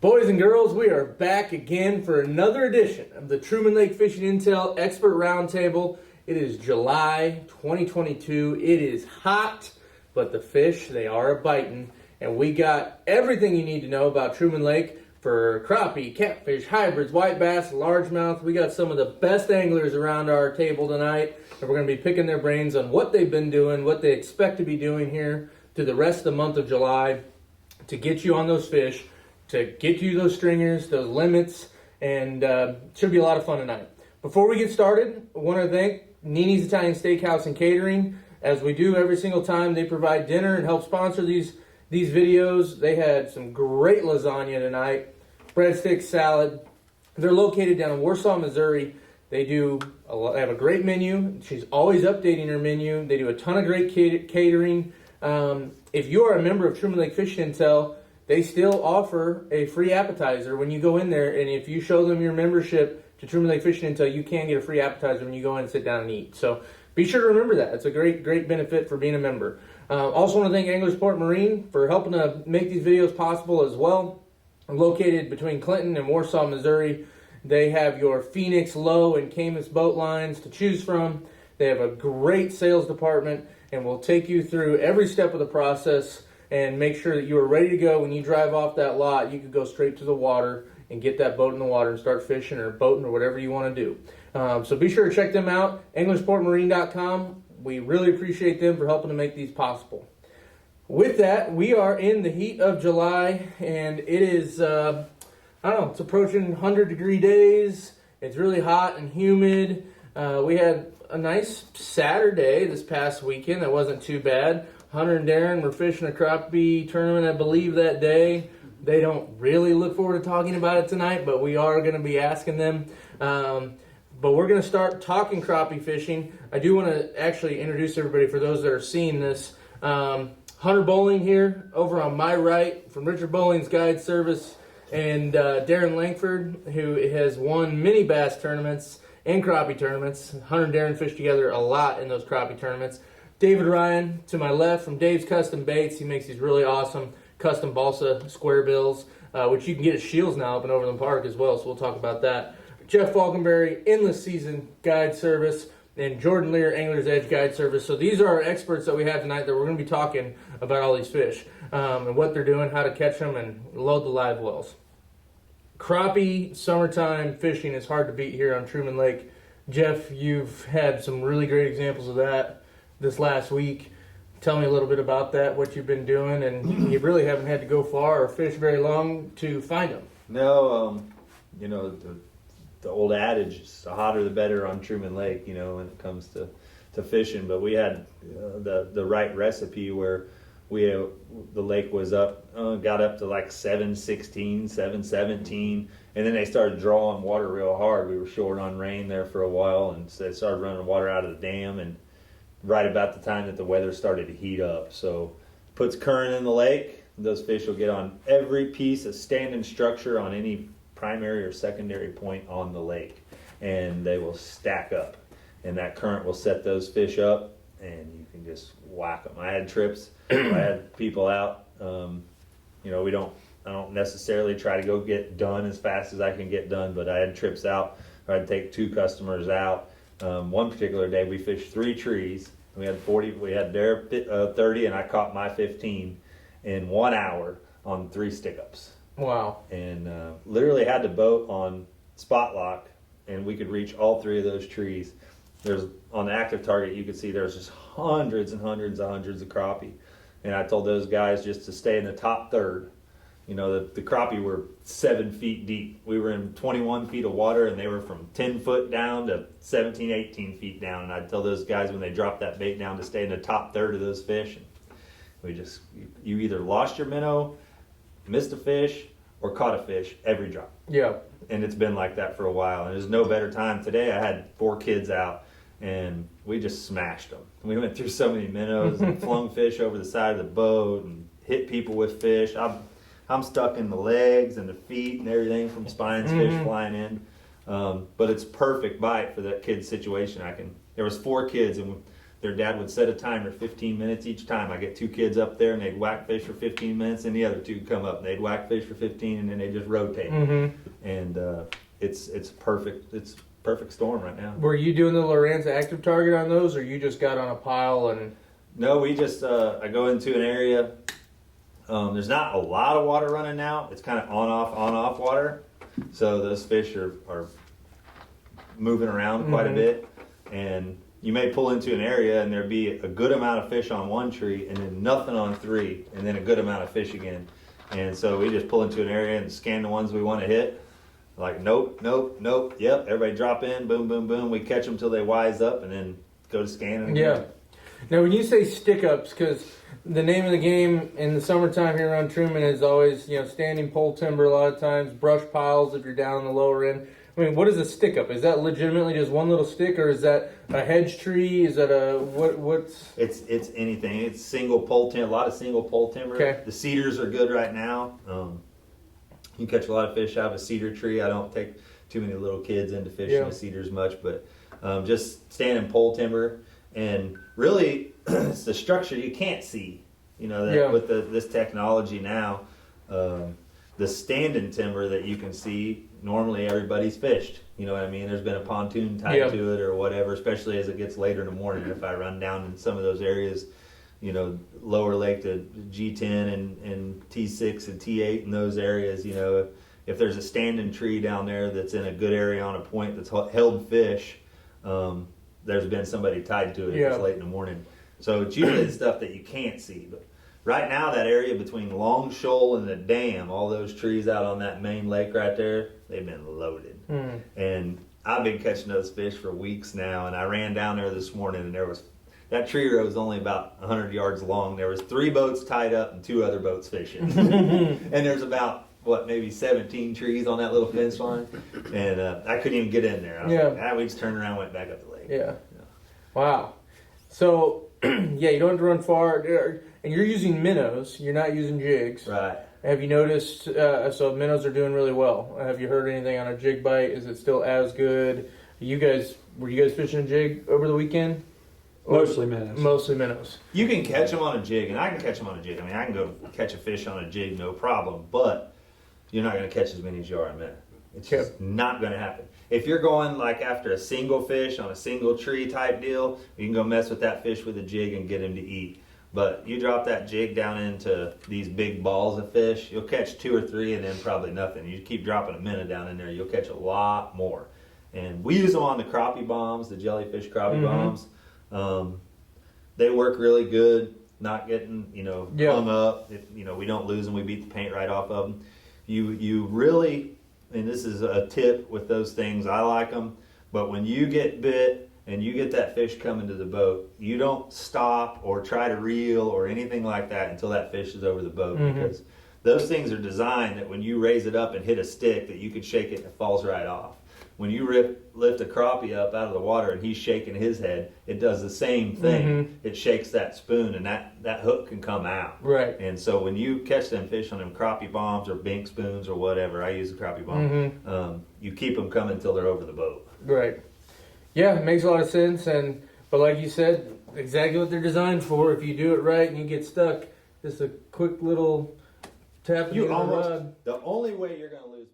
Boys and girls, we are back again for another edition of the Truman Lake Fishing Intel Expert Roundtable. It is July 2022. It is hot, but the fish, they are a-biting. And we got everything you need to know about Truman Lake for crappie, catfish, hybrids, white bass, largemouth. We got some of the best anglers around our table tonight, and we're going to be picking their brains on what they've been doing, what they expect to be doing here through the rest of the month of July to get you on those fish, to get you those stringers, those limits, and should be a lot of fun tonight. Before we get started, I want to thank Nini's Italian Steakhouse and Catering. As we do every single time, they provide dinner and help sponsor these videos. They had some great lasagna tonight, breadsticks, salad. They're located down in Warsaw, Missouri. They have a great menu. She's always updating her menu. They do a ton of great catering. If you are a member of Truman Lake Fishing Intel, they still offer a free appetizer when you go in there, and if you show them your membership to Truman Lake Fishing Intel, you can get a free appetizer when you go in and sit down and eat. So be sure to remember that. It's a great benefit for being a member. Also want to thank Anglersport Marine for helping to make these videos possible as well. Located between Clinton and Warsaw, Missouri, they have your Phoenix, Low, and Camus boat lines to choose from. They have a great sales department and will take you through every step of the process and make sure that you are ready to go. When you drive off that lot, you can go straight to the water and get that boat in the water and start fishing or boating or whatever you want to do. So be sure to check them out, anglersportmarine.com. We really appreciate them for helping to make these possible. With that, we are in the heat of July, and it is, it's approaching 100-degree days. It's really hot and humid. We had a nice Saturday this past weekend that wasn't too bad. Hunter and Darren were fishing a crappie tournament, I believe, that day. They don't really look forward to talking about it tonight, but we are going to be asking them. But we're going to start talking crappie fishing. I do want to actually introduce everybody for those that are seeing this. Hunter Bowling here, over on my right, from Richard Bowling's Guide Service, and Darren Langford, who has won many bass tournaments and crappie tournaments. Hunter and Darren fish together a lot in those crappie tournaments. David Ryan, to my left, from Dave's Custom Baits. He makes these really awesome custom balsa square bills, which you can get at Shields now up in Overland Park as well, so we'll talk about that. Jeff Falkenberry, Endless Season Guide Service, and Jordan Lear, Angler's Edge Guide Service. So these are our experts that we have tonight that we're going to be talking about all these fish and what they're doing, how to catch them, and load the live wells. Crappie summertime fishing is hard to beat here on Truman Lake. Jeff, you've had some really great examples of that this last week. Tell me a little bit about that, what you've been doing, and you really haven't had to go far or fish very long to find them. No, the old adage is the hotter the better on Truman Lake, when it comes to fishing. But we had the right recipe where the lake was got up to like 7:16, 7:17, and then they started drawing water real hard. We were short on rain there for a while, and so they started running water out of the dam, and right about the time that the weather started to heat up. So puts current in the lake, those fish will get on every piece of standing structure on any primary or secondary point on the lake, and they will stack up, and that current will set those fish up, and you can just whack them. I had trips, I had people out, I don't necessarily try to go get done as fast as I can get done, but I had trips out where I'd take 2 customers out. One particular day we fished 3 trees. We had 40. We had their 30, and I caught my 15 in 1 hour on 3 stick-ups. Wow! And literally had the boat on spot lock, and we could reach all 3 of those trees. There's on the active target, you could see there's just hundreds and hundreds of crappie. And I told those guys just to stay in the top third. The crappie were 7 feet deep. We were in 21 feet of water, and they were from 10 foot down to 17, 18 feet down. And I'd tell those guys when they dropped that bait down to stay in the top third of those fish. And you either lost your minnow, missed a fish, or caught a fish every drop. Yeah. And it's been like that for a while. And there's no better time. Today I had 4 kids out, and we just smashed them. We went through so many minnows and flung fish over the side of the boat and hit people with fish. I'm stuck in the legs and the feet and everything from spines, fish flying in. But it's perfect bite for that kid's situation. There was 4 kids, and their dad would set a timer 15 minutes each time. I get 2 kids up there and they'd whack fish for 15 minutes, and the other 2 come up and they'd whack fish for 15, and then they just rotate. And it's perfect. It's perfect storm right now. Were you doing the Lowrance active target on those, or you just got on a pile and? No, we just I go into an area. There's not a lot of water running now. It's kind of on off water, so those fish are moving around quite a bit, and you may pull into an area and there'd be a good amount of fish on one tree and then nothing on 3, and then a good amount of fish again. And so we just pull into an area and scan the ones we want to hit. Like, nope. Yep, everybody drop in, boom, boom, boom. We catch them till they wise up and then go to scanning again. Yeah. Now, when you say stick-ups, because the name of the game in the summertime here around Truman is always, standing pole timber a lot of times, brush piles if you're down on the lower end. I mean, what is a stick-up? Is that legitimately just one little stick, or is that a hedge tree? Is that what's... It's anything. It's single pole timber, a lot of single pole timber. Okay. The cedars are good right now. You can catch a lot of fish out of a cedar tree. I don't take too many little kids into fishing with cedars much, but just standing pole timber. And really, it's the structure you can't see. With this technology now, the standing timber that you can see, normally everybody's fished. You know what I mean? There's been a pontoon tied to it or whatever, especially as it gets later in the morning. If I run down in some of those areas, lower lake to G10 and T6 and T8 in those areas, if there's a standing tree down there that's in a good area on a point that's held fish, there's been somebody tied to it if it's late in the morning. So it's usually the stuff that you can't see. But right now, that area between Long Shoal and the dam, all those trees out on that main lake right there, they've been loaded. And I've been catching those fish for weeks now. And I ran down there this morning, and that tree row was only about 100 yards long. There was 3 boats tied up and 2 other boats fishing. And there's about, maybe 17 trees on that little fence line. And I couldn't even get in there. I was like, we just turned around and went back up the lake. Yeah. Wow. So, you don't have to run far. And you're using minnows. You're not using jigs. Right. Have you noticed, so minnows are doing really well. Have you heard anything on a jig bite? Is it still as good? Were you guys fishing a jig over the weekend? Mostly minnows. Mostly minnows. You can catch them on a jig, and I can catch them on a jig. I mean, I can go catch a fish on a jig, no problem. But you're not going to catch as many as you are on a minnow. It's just not going to happen. If you're going like after a single fish on a single tree type deal, you can go mess with that fish with a jig and get him to eat. But you drop that jig down into these big balls of fish, you'll catch 2 or 3 and then probably nothing. You keep dropping a minnow down in there, you'll catch a lot more. And we use them on the crappie bombs, the jellyfish crappie bombs. They work really good, not getting, hung up. We don't lose them, we beat the paint right off of them. You really, and this is a tip with those things, I like them, but when you get bit and you get that fish coming to the boat, you don't stop or try to reel or anything like that until that fish is over the boat, because those things are designed that when you raise it up and hit a stick that you can shake it and it falls right off. When you lift a crappie up out of the water and he's shaking his head, it does the same thing. It shakes that spoon and that hook can come out. Right. And so when you catch them fish on them crappie bombs or bink spoons or whatever, I use a crappie bomb, you keep them coming until they're over the boat. Right. Yeah, it makes a lot of sense. But like you said, exactly what they're designed for. If you do it right and you get stuck, just a quick little tap. The only way you're going to lose